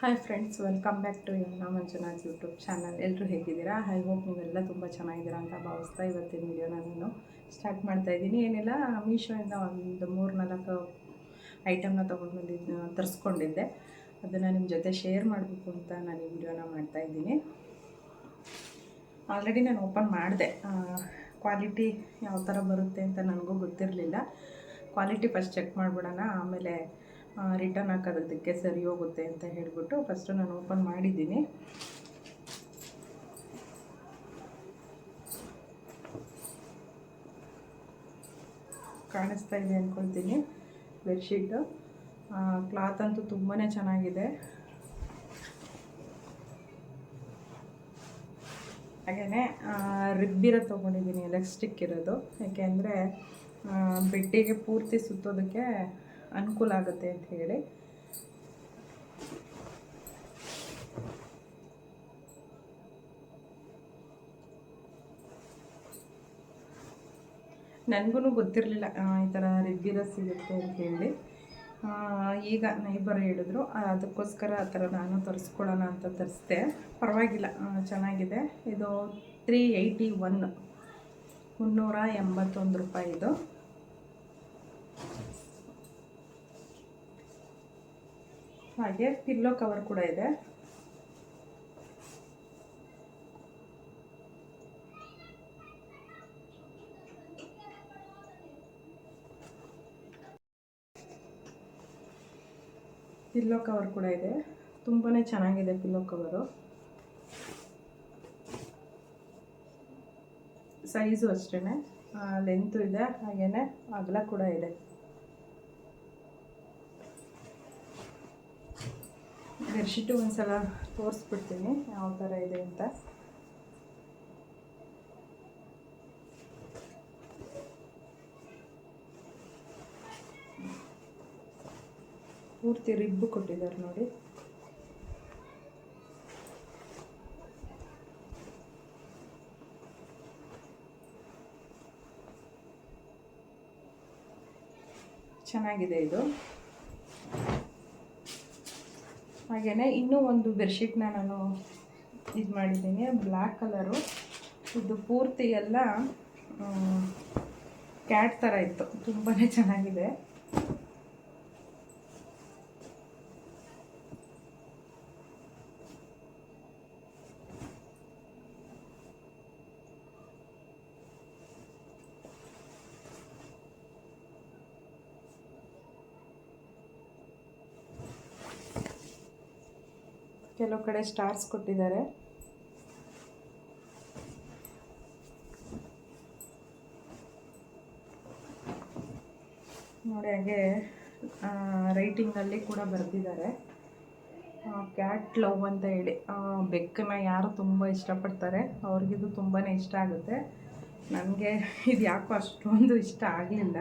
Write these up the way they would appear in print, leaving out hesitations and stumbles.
Hi friends, welcome back to Yamna Manjunath YouTube channel. ಎಲ್ಲರೂ ಹೇಗಿದ್ದೀರಾ? I hope ನೀವೆಲ್ಲ ತುಂಬ ಚೆನ್ನಾಗಿದ್ದೀರಾ ಅಂತ ಭಾವಿಸ್ತಾ ಇವತ್ತಿನ ವಿಡಿಯೋನ ನಾನು ಸ್ಟಾರ್ಟ್ ಮಾಡ್ತಾಯಿದ್ದೀನಿ. ಏನಿಲ್ಲ, ಮೀಶೋಯಿಂದ ಒಂದು 3-4 ಐಟಮ್ನ ತರಿಸ್ಕೊಂಡಿದ್ದೆ. ಅದನ್ನು ನಿಮ್ಮ ಜೊತೆ ಶೇರ್ ಮಾಡಬೇಕು ಅಂತ ನಾನು ಈ ವಿಡಿಯೋನ ಮಾಡ್ತಾಯಿದ್ದೀನಿ. ಆಲ್ರೆಡಿ ನಾನು ಓಪನ್ ಮಾಡಿದೆ. ಕ್ವಾಲಿಟಿ ಯಾವ ಥರ ಬರುತ್ತೆ ಅಂತ ನನಗೂ ಗೊತ್ತಿರಲಿಲ್ಲ. ಕ್ವಾಲಿಟಿ ಫಸ್ಟ್ ಚೆಕ್ ಮಾಡಿಬಿಡೋಣ, ಆಮೇಲೆ ರಿಟರ್ನ್ ಹಾಕೋದಕ್ಕೆ ಸರಿ ಹೋಗುತ್ತೆ ಅಂತ ಹೇಳಿಬಿಟ್ಟು ಫಸ್ಟು ನಾನು ಓಪನ್ ಮಾಡಿದ್ದೀನಿ. ಕಾಣಿಸ್ತಾ ಇದೆ ಅಂದ್ಕೊಳ್ತೀನಿ. ಬೆಡ್ಶೀಟು ಕ್ಲಾತ್ ಅಂತೂ ತುಂಬಾ ಚೆನ್ನಾಗಿದೆ. ಹಾಗೆಯೇ ರಿಬ್ಬಿರೋ ತೊಗೊಂಡಿದ್ದೀನಿ, ಎಲಾಸ್ಟಿಕ್ ಇರೋದು. ಯಾಕೆಂದರೆ ಬೆಡ್ಡಿಗೆ ಪೂರ್ತಿ ಸುತ್ತೋದಕ್ಕೆ ಅನುಕೂಲ ಆಗುತ್ತೆ ಅಂತ ಹೇಳಿ. ನನಗೂ ಗೊತ್ತಿರಲಿಲ್ಲ ಈ ಥರ ರಿಬ್ಬಿರೋ ಸಿಗುತ್ತೆ ಅಂತ ಹೇಳಿ. ಈಗ ನೈಬರ್ ಹೇಳಿದ್ರು, ಅದಕ್ಕೋಸ್ಕರ ಆ ಥರ ನಾನು ತರಿಸ್ಕೊಳ್ಳೋಣ ಅಂತ ತರಿಸ್ದೆ. ಪರವಾಗಿಲ್ಲ, ಚೆನ್ನಾಗಿದೆ. ಇದು 381 381 ರೂಪಾಯಿ ಇದು. ಹಾಗೆ ಪಿಲ್ಲೋ ಕವರ್ ಕೂಡ ಇದೆ. ಪಿಲ್ಲೋ ಕವರ್ ಕೂಡ ಇದೆ. ತುಂಬಾ ಚೆನ್ನಾಗಿದೆ ಪಿಲ್ಲೋ ಕವರು. ಸೈಜು ಅಷ್ಟೇ, ಲೆಂತು ಇದೆ, ಹಾಗೆಯೇ ಅಗಲ ಕೂಡ ಇದೆ. ಬೆಡ್ಶೀಟು ಒಂದ್ಸಲ ತೋರಿಸ್ಬಿಡ್ತೀನಿ ಯಾವ ಥರ ಇದೆ ಅಂತ. ಪೂರ್ತಿ ರಿಬ್ಬು ಕೊಟ್ಟಿದ್ದಾರೆ ನೋಡಿ. ಚೆನ್ನಾಗಿದೆ ಇದು. ಹಾಗೆಯೇ ಇನ್ನೂ ಒಂದು ಬೆಡ್ಶೀಟ್ನ ನಾನು ಇದು ಮಾಡಿದ್ದೀನಿ, ಬ್ಲ್ಯಾಕ್ ಕಲರು. ಇದು ಪೂರ್ತಿ ಎಲ್ಲ ಕ್ಯಾಟ್ ಥರ ಇತ್ತು, ತುಂಬಾ ಚೆನ್ನಾಗಿದೆ. ಕೆಲವು ಕಡೆ ಸ್ಟಾರ್ಸ್ ಕೊಟ್ಟಿದ್ದಾರೆ. ನೋಡಿ, ಹಾಗೆ ರೈಟಿಂಗಲ್ಲಿ ಕೂಡ ಬರೆದಿದ್ದಾರೆ, ಕ್ಯಾಟ್ ಲವ್ ಅಂತ ಹೇಳಿ. ಬೆಕ್ಕನ್ನ ಯಾರು ತುಂಬ ಇಷ್ಟಪಡ್ತಾರೆ ಅವ್ರಿಗಿದು ತುಂಬಾ ಇಷ್ಟ ಆಗುತ್ತೆ. ನನಗೆ ಇದು ಯಾಕೋ ಅಷ್ಟೊಂದು ಇಷ್ಟ ಆಗಲಿಲ್ಲ.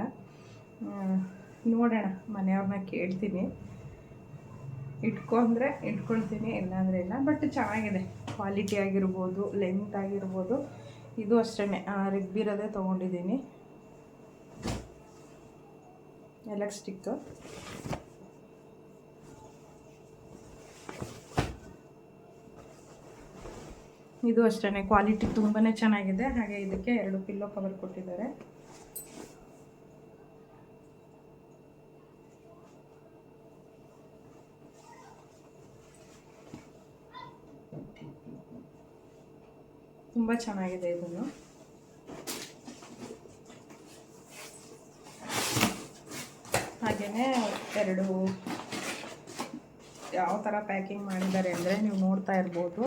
ನೋಡೋಣ, ಮನೆಯವ್ರನ್ನ ಕೇಳ್ತೀನಿ, ಇಟ್ಕೊಂಡ್ರೆ ಇಟ್ಕೊಳ್ತೀನಿ, ಇಲ್ಲಾಂದರೆ ಇಲ್ಲ. ಬಟ್ ಚೆನ್ನಾಗಿದೆ, ಕ್ವಾಲಿಟಿ ಆಗಿರ್ಬೋದು, ಲೆಂತ್ ಆಗಿರ್ಬೋದು. ಇದು ಅಷ್ಟೇ, ರಿಬ್ಬಿರೋದೇ ತೊಗೊಂಡಿದ್ದೀನಿ, ಎಲಾಸ್ಟಿಕ್ಕು. ಇದು ಅಷ್ಟೇ, ಕ್ವಾಲಿಟಿ ತುಂಬಾ ಚೆನ್ನಾಗಿದೆ. ಹಾಗೆ ಇದಕ್ಕೆ 2 ಪಿಲ್ಲೋ ಕವರ್ ಕೊಟ್ಟಿದ್ದಾರೆ. ತುಂಬ ಚೆನ್ನಾಗಿದೆ ಇದನ್ನು. ಹಾಗೆಯೇ 2 ಯಾವ ಥರ ಪ್ಯಾಕಿಂಗ್ ಮಾಡಿದ್ದಾರೆ ಅಂದರೆ ನೀವು ನೋಡ್ತಾ ಇರ್ಬೋದು.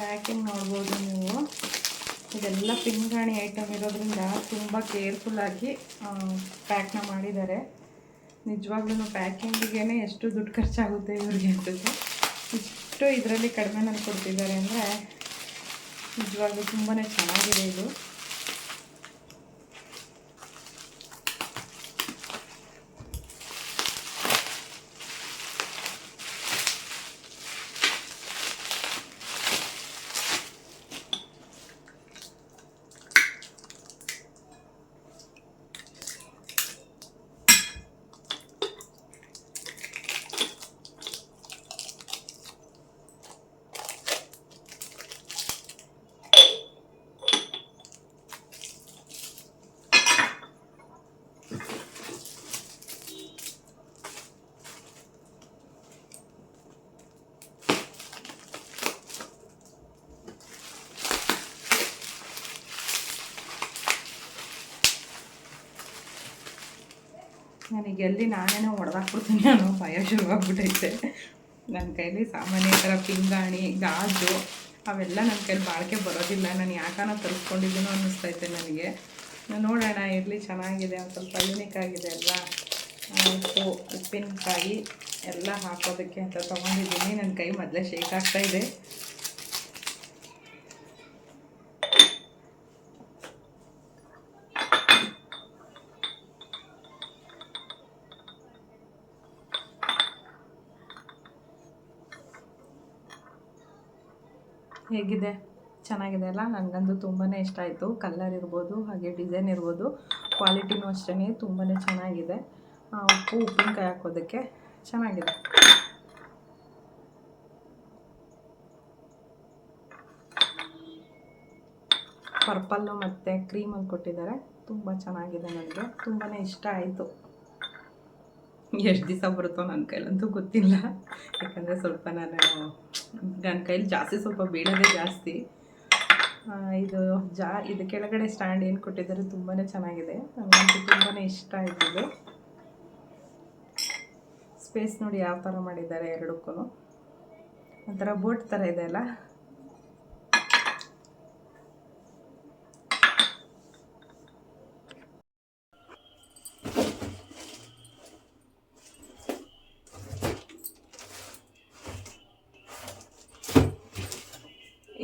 ಪ್ಯಾಕಿಂಗ್ ನೋಡ್ಬೋದು ನೀವು. ಇದೆಲ್ಲ ಪಿಂಗಾಣಿ ಐಟಮ್ ಇರೋದ್ರಿಂದ ತುಂಬ ಕೇರ್ಫುಲ್ಲಾಗಿ ಪ್ಯಾಕ್ನ ಮಾಡಿದ್ದಾರೆ. ನಿಜವಾಗ್ಲೂ ಪ್ಯಾಕಿಂಗಿಗೆ ಎಷ್ಟು ದುಡ್ಡು ಖರ್ಚಾಗುತ್ತೆ ಇವ್ರಿಗೆ ಅನ್ಸುತ್ತೆ. ಇಷ್ಟು ಇದರಲ್ಲಿ ಕಡಿಮೆನಲ್ಲಿ ಕೊಡ್ತಿದ್ದಾರೆ ಅಂದರೆ ನಿಜವಾಗ್ಲೂ ತುಂಬಾ ಚೆನ್ನಾಗಿದೆ ಇದು. ನನಗೆ ಎಲ್ಲಿ ನಾನೇನೋ ಹೊಡೆದಾಕ್ಬಿಡ್ತೀನಿ ಅನ್ನೋ ಭಯ ಶುರುವಾಗ್ಬಿಟ್ಟೈತೆ. ನನ್ನ ಕೈಲಿ ಸಾಮಾನ್ಯ ಥರ ಪಿಂಗಾಣಿ ಗಾಜು ಅವೆಲ್ಲ ನನ್ನ ಕೈಲಿ ಬಾಳಿಕೆ ಬರೋದಿಲ್ಲ. ನಾನು ಯಾಕನೋ ತರಿಸ್ಕೊಂಡಿದ್ದೀನೋ ಅನ್ನಿಸ್ತೈತೆ ನನಗೆ. ನೋಡೋಣ, ಇರಲಿ, ಚೆನ್ನಾಗಿದೆ, ಒಂದು ಸ್ವಲ್ಪ ಯೂನಿಕ್ ಆಗಿದೆ ಅಲ್ವಾ. ಉಪ್ಪಿನಕಾಯಿ ಎಲ್ಲ ಹಾಕೋದಕ್ಕೆ ಅಂತ ತೊಗೊಂಡಿದ್ದೀನಿ. ನನ್ನ ಕೈ ಮೊದಲೇ ಶೇಕ್ ಆಗ್ತಾಯಿದೆ. ಹೇಗಿದೆ? ಚೆನ್ನಾಗಿದೆ ಅಲ್ಲ? ನನಗಂತೂ ತುಂಬಾ ಇಷ್ಟ ಆಯಿತು. ಕಲರ್ ಇರ್ಬೋದು, ಹಾಗೆ ಡಿಸೈನ್ ಇರ್ಬೋದು, ಕ್ವಾಲಿಟಿನೂ ಅಷ್ಟೇ ತುಂಬಾ ಚೆನ್ನಾಗಿದೆ. ಉಪ್ಪಿನಕಾಯಿ ಹಾಕೋದಕ್ಕೆ ಚೆನ್ನಾಗಿದೆ. ಪರ್ಪಲ್ಲು ಮತ್ತು ಕ್ರೀಮಲ್ಲಿ ಕೊಟ್ಟಿದ್ದಾರೆ. ತುಂಬ ಚೆನ್ನಾಗಿದೆ. ನನಗೆ ತುಂಬಾ ಇಷ್ಟ ಆಯಿತು. ಎಷ್ಟು ದಿವಸ ಬರುತ್ತೋ ನನ್ನ ಕೈಲಂತೂ ಗೊತ್ತಿಲ್ಲ. ಯಾಕಂದರೆ ಸ್ವಲ್ಪ ನನ್ನ ಕೈಲಿ ಜಾಸ್ತಿ ಸ್ವಲ್ಪ ಬೀಳೋದೇ ಜಾಸ್ತಿ. ಇದು ಕೆಳಗಡೆ ಸ್ಟ್ಯಾಂಡ್ ಏನು ಕೊಟ್ಟಿದ್ದಾರೆ ತುಂಬಾ ಚೆನ್ನಾಗಿದೆ. ನನಗಂತೂ ತುಂಬಾ ಇಷ್ಟ ಆಯಿತು. ಸ್ಪೇಸ್ ನೋಡಿ ಯಾವ ಥರ ಮಾಡಿದ್ದಾರೆ ಎರಡಕ್ಕೂ. ಒಂಥರ ಬೋಟ್ ಥರ ಇದೆ ಅಲ್ಲ.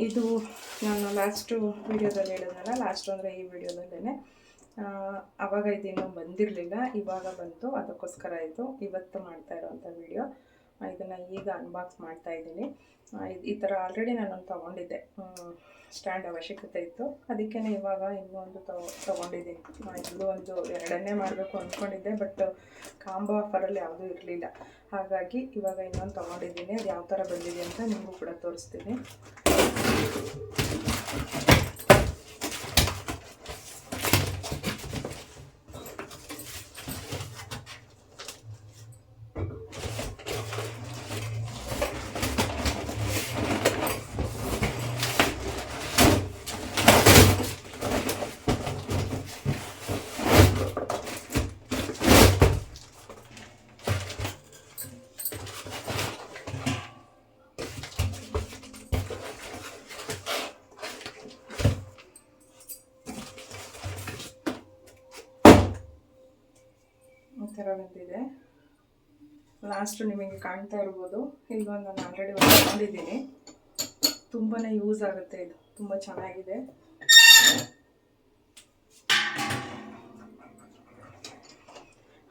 ಇದು ನಾನು ಲಾಸ್ಟು ವೀಡಿಯೋದಲ್ಲಿ ಹೇಳಿದ್ನಲ್ಲ, ಲಾಸ್ಟು ಅಂದರೆ ಈ ವಿಡಿಯೋದಲ್ಲೇ, ಆವಾಗ ಇದು ಇನ್ನೂ ಬಂದಿರಲಿಲ್ಲ, ಇವಾಗ ಬಂತು. ಅದಕ್ಕೋಸ್ಕರ ಇದು ಇವತ್ತು ಮಾಡ್ತಾ ಇರೋವಂಥ ವಿಡಿಯೋ. ಇದನ್ನು ಈಗ ಅನ್ಬಾಕ್ಸ್ ಮಾಡ್ತಾಯಿದ್ದೀನಿ. ಈ ಥರ ಆಲ್ರೆಡಿ ನಾನೊಂದು ತೊಗೊಂಡಿದ್ದೆ, ಸ್ಟ್ಯಾಂಡ್ ಅವಶ್ಯಕತೆ ಇತ್ತು. ಅದಕ್ಕೇ ಇವಾಗ ಇನ್ನೊಂದು ತೊಗೊಂಡಿದ್ದೀನಿ. ಇಲ್ಲೂ ಒಂದು ಎರಡನ್ನೇ ಮಾಡಬೇಕು ಅಂದ್ಕೊಂಡಿದ್ದೆ, ಬಟ್ ಕಾಂಬೋ ಆಫರಲ್ಲಿ ಯಾವುದೂ ಇರಲಿಲ್ಲ. ಹಾಗಾಗಿ ಇವಾಗ ಇನ್ನೊಂದು ತೊಗೊಂಡಿದ್ದೀನಿ. ಅದು ಯಾವ ಥರ ಬಂದಿದೆ ಅಂತ ನಿಮಗೂ ಕೂಡ ತೋರಿಸ್ತೀನಿ. ಈ ಥರ ಬಂದಿದೆ. ಲಾಸ್ಟು ನಿಮಗೆ ಕಾಣ್ತಾ ಇರ್ಬೋದು. ಇಲ್ಲೊಂದು ನಾನು ಆಲ್ರೆಡಿ ಒಂದು ತಗೊಂಡಿದ್ದೀನಿ. ತುಂಬಾ ಯೂಸ್ ಆಗುತ್ತೆ. ಇದು ತುಂಬ ಚೆನ್ನಾಗಿದೆ.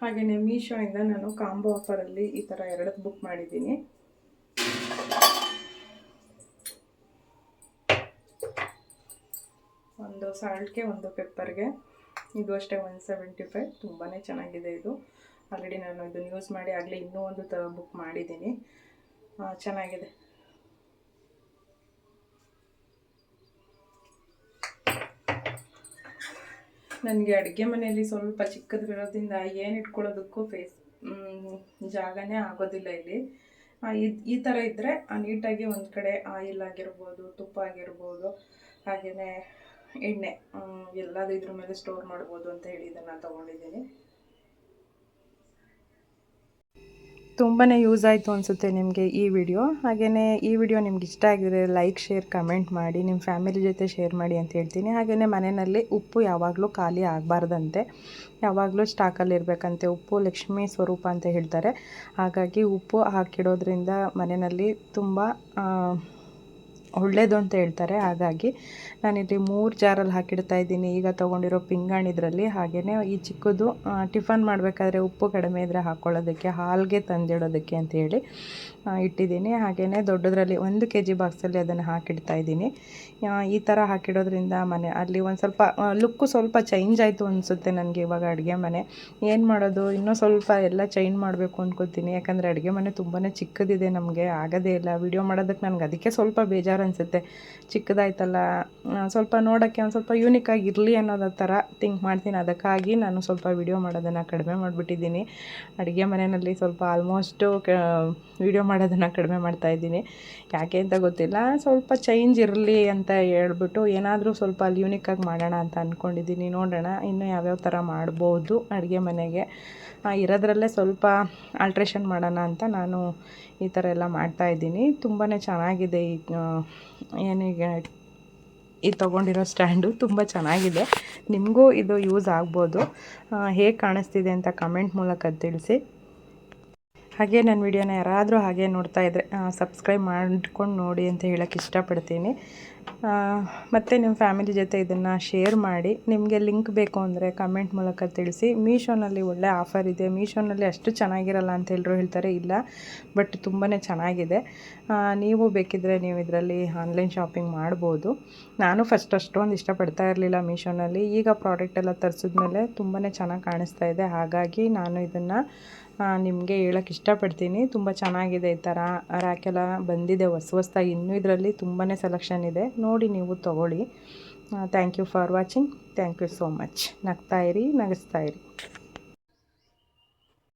ಹಾಗೆಯೇ ಮೀಶೋಯಿಂದ ನಾನು ಕಾಂಬೋ ಆಫರಲ್ಲಿ ಈ ಥರ 2 ಬುಕ್ ಮಾಡಿದ್ದೀನಿ. ಒಂದು ಸಾಲ್ಟ್ಗೆ, ಒಂದು ಪೆಪ್ಪರ್ಗೆ. ಇದು ಅಷ್ಟೇ 175. ತುಂಬಾ ಚೆನ್ನಾಗಿದೆ ಇದು. ಆಲ್ರೆಡಿ ನಾನು ಇದನ್ನು ಯೂಸ್ ಮಾಡಿ ಆಗಲೇ ಇನ್ನೂ ಒಂದು ಬುಕ್ ಮಾಡಿದ್ದೀನಿ. ಚೆನ್ನಾಗಿದೆ. ನನಗೆ ಅಡುಗೆ ಮನೆಯಲ್ಲಿ ಸ್ವಲ್ಪ ಚಿಕ್ಕದಿರೋದ್ರಿಂದ ಏನು ಇಟ್ಕೊಳ್ಳೋದಕ್ಕೂ ಜಾಗನೇ ಆಗೋದಿಲ್ಲ ಇಲ್ಲಿ. ಈ ಥರ ಇದ್ದರೆ ನೀಟಾಗಿ ಒಂದು ಕಡೆ ಆಯಿಲ್ ಆಗಿರ್ಬೋದು, ತುಪ್ಪ ಆಗಿರ್ಬೋದು, ಹಾಗೆಯೇ ಎಣ್ಣೆ ಎಲ್ಲದೂ ಇದ್ರ ಮೇಲೆ ಸ್ಟೋರ್ ಮಾಡ್ಬೋದು ಅಂತ ಹೇಳಿ ಇದನ್ನು ತೊಗೊಂಡಿದ್ದೀನಿ. ತುಂಬಾ ಯೂಸ್ ಆಯಿತು ಅನಿಸುತ್ತೆ ನಿಮಗೆ ಈ ವಿಡಿಯೋ. ಹಾಗೆಯೇ ಈ ವಿಡಿಯೋ ನಿಮ್ಗೆ ಇಷ್ಟ ಆಗಿದ್ರೆ ಲೈಕ್, ಶೇರ್, ಕಮೆಂಟ್ ಮಾಡಿ, ನಿಮ್ಮ ಫ್ಯಾಮಿಲಿ ಜೊತೆ ಶೇರ್ ಮಾಡಿ ಅಂತ ಹೇಳ್ತೀನಿ. ಹಾಗೆಯೇ ಮನೆಯಲ್ಲಿ ಉಪ್ಪು ಯಾವಾಗಲೂ ಖಾಲಿ ಆಗಬಾರ್ದಂತೆ, ಯಾವಾಗಲೂ ಸ್ಟಾಕಲ್ಲಿ ಇರಬೇಕಂತೆ. ಉಪ್ಪು ಲಕ್ಷ್ಮೀ ಸ್ವರೂಪ ಅಂತ ಹೇಳ್ತಾರೆ. ಹಾಗಾಗಿ ಉಪ್ಪು ಹಾಕಿಡೋದ್ರಿಂದ ಮನೆಯಲ್ಲಿ ತುಂಬ ಒಳ್ಳೆಯದು ಅಂತ ಹೇಳ್ತಾರೆ. ಹಾಗಾಗಿ ನಾನಿಲ್ಲಿ 3 ಜಾರಲ್ಲಿ ಹಾಕಿಡ್ತಾ ಇದ್ದೀನಿ ಈಗ ತೊಗೊಂಡಿರೋ ಪಿಂಗಾಣಿದ್ರಲ್ಲಿ. ಹಾಗೆಯೇ ಈ ಚಿಕ್ಕದು ಟಿಫನ್ ಮಾಡಬೇಕಾದ್ರೆ ಉಪ್ಪು ಕಡಿಮೆ ಇದ್ದರೆ ಹಾಕ್ಕೊಳ್ಳೋದಕ್ಕೆ, ಹಾಲಿಗೆ ತಂದಿಡೋದಕ್ಕೆ ಅಂತೇಳಿ ಇಟ್ಟಿದ್ದೀನಿ. ಹಾಗೆಯೇ ದೊಡ್ಡದರಲ್ಲಿ 1 kg ಬಾಕ್ಸಲ್ಲಿ ಅದನ್ನು ಹಾಕಿಡ್ತಾ ಇದ್ದೀನಿ. ಈ ಥರ ಹಾಕಿಡೋದ್ರಿಂದ ಮನೆ ಅಲ್ಲಿ ಒಂದು ಸ್ವಲ್ಪ ಲುಕ್ಕು ಸ್ವಲ್ಪ ಚೇಂಜ್ ಆಯಿತು ಅನಿಸುತ್ತೆ ನನಗೆ ಇವಾಗ ಅಡುಗೆ ಮನೆ. ಏನು ಮಾಡೋದು, ಇನ್ನೂ ಸ್ವಲ್ಪ ಎಲ್ಲ ಚೇಂಜ್ ಮಾಡಬೇಕು ಅಂದ್ಕೊತೀನಿ. ಯಾಕಂದರೆ ಅಡುಗೆ ಮನೆ ತುಂಬಾ ಚಿಕ್ಕದಿದೆ, ನಮಗೆ ಆಗೋದೇ ಇಲ್ಲ ವಿಡಿಯೋ ಮಾಡೋದಕ್ಕೆ. ನನಗೆ ಅದಕ್ಕೆ ಸ್ವಲ್ಪ ಬೇಜಾರು ಅನಿಸುತ್ತೆ, ಚಿಕ್ಕದಾಯ್ತಲ್ಲ, ಸ್ವಲ್ಪ ನೋಡೋಕ್ಕೆ ಒಂದು ಸ್ವಲ್ಪ ಯೂನಿಕ್ ಆಗಿರಲಿ ಅನ್ನೋದು ಥರ ಥಿಂಕ್ ಮಾಡ್ತೀನಿ. ಅದಕ್ಕಾಗಿ ನಾನು ಸ್ವಲ್ಪ ವಿಡಿಯೋ ಮಾಡೋದನ್ನು ಕಡಿಮೆ ಮಾಡಿಬಿಟ್ಟಿದ್ದೀನಿ. ಅಡುಗೆ ಮನೆಯಲ್ಲಿ ಸ್ವಲ್ಪ ಆಲ್ಮೋಸ್ಟು ವಿಡಿಯೋ ಮಾಡೋದನ್ನು ಕಡಿಮೆ ಮಾಡ್ತಾಯಿದ್ದೀನಿ. ಯಾಕೆ ಅಂತ ಗೊತ್ತಿಲ್ಲ, ಸ್ವಲ್ಪ ಚೇಂಜ್ ಇರಲಿ ಅಂತ ಹೇಳ್ಬಿಟ್ಟು ಏನಾದರೂ ಸ್ವಲ್ಪ ಅಲ್ಲಿ ಯೂನಿಕ್ಕಾಗಿ ಮಾಡೋಣ ಅಂತ ಅಂದ್ಕೊಂಡಿದ್ದೀನಿ. ನೋಡೋಣ ಇನ್ನೂ ಯಾವ್ಯಾವ ಥರ ಮಾಡ್ಬೋದು ಅಡುಗೆ ಮನೆಗೆ. ಇರೋದ್ರಲ್ಲೇ ಸ್ವಲ್ಪ ಆಲ್ಟ್ರೇಷನ್ ಮಾಡೋಣ ಅಂತ ನಾನು ಈ ಥರ ಎಲ್ಲ ಮಾಡ್ತಾಯಿದ್ದೀನಿ. ತುಂಬಾ ಚೆನ್ನಾಗಿದೆ ಏನೀಗ ಈ ತೊಗೊಂಡಿರೋ ಸ್ಟ್ಯಾಂಡು ತುಂಬ ಚೆನ್ನಾಗಿದೆ. ನಿಮಗೂ ಇದು ಯೂಸ್ ಆಗ್ಬೋದು. ಹೇಗೆ ಕಾಣಿಸ್ತಿದೆ ಅಂತ ಕಮೆಂಟ್ ಮೂಲಕ ತಿಳಿಸಿ. ಹಾಗೆ ನನ್ನ ವಿಡಿಯೋನ ಯಾರಾದರೂ ಹಾಗೆ ನೋಡ್ತಾ ಇದ್ದರೆ ಸಬ್ಸ್ಕ್ರೈಬ್ ಮಾಡ್ಕೊಂಡು ನೋಡಿ ಅಂತ ಹೇಳೋಕ್ಕೆ ಇಷ್ಟಪಡ್ತೀನಿ. ಮತ್ತು ನಿಮ್ಮ ಫ್ಯಾಮಿಲಿ ಜೊತೆ ಇದನ್ನು ಶೇರ್ ಮಾಡಿ. ನಿಮಗೆ ಲಿಂಕ್ ಬೇಕು ಅಂದರೆ ಕಮೆಂಟ್ ಮೂಲಕ ತಿಳಿಸಿ. ಮೀಶೋನಲ್ಲಿ ಒಳ್ಳೆ ಆಫರ್ ಇದೆ. ಮೀಶೋನಲ್ಲಿ ಅಷ್ಟು ಚೆನ್ನಾಗಿರಲ್ಲ ಅಂತ ಎಲ್ಲರೂ ಹೇಳ್ತಾರೆ, ಇಲ್ಲ ಬಟ್ ತುಂಬಾ ಚೆನ್ನಾಗಿದೆ. ನೀವು ಬೇಕಿದ್ದರೆ ನೀವು ಇದರಲ್ಲಿ ಆನ್ಲೈನ್ ಶಾಪಿಂಗ್ ಮಾಡ್ಬೋದು. ನಾನು ಫಸ್ಟ್ ಅಷ್ಟೊಂದು ಇಷ್ಟಪಡ್ತಾ ಇರಲಿಲ್ಲ ಮೀಶೋನಲ್ಲಿ. ಈಗ ಪ್ರಾಡಕ್ಟ್ ಎಲ್ಲ ತರಿಸಿದ್ಮೇಲೆ ತುಂಬಾ ಚೆನ್ನಾಗಿ ಕಾಣಿಸ್ತಾ ಇದೆ. ಹಾಗಾಗಿ ನಾನು ಇದನ್ನು ನಿಮಗೆ ಹೇಳೋಕ್ಕೆ ಇಷ್ಟಪಡ್ತೀನಿ. ತುಂಬ ಚೆನ್ನಾಗಿದೆ. ಈ ಥರ ರ್ಯಾಕೆಲ್ಲ ಬಂದಿದೆ ಹೊಸದಾಗಿ. ಇನ್ನೂ ಇದರಲ್ಲಿ ತುಂಬಾ ಸೆಲೆಕ್ಷನ್ ಇದೆ, ನೋಡಿ ನೀವು ತೊಗೊಳ್ಳಿ. Thank you for watching. Thank you so much. ನಗ್ತಾಯಿರಿ, ನಗಿಸ್ತಾಯಿರಿ.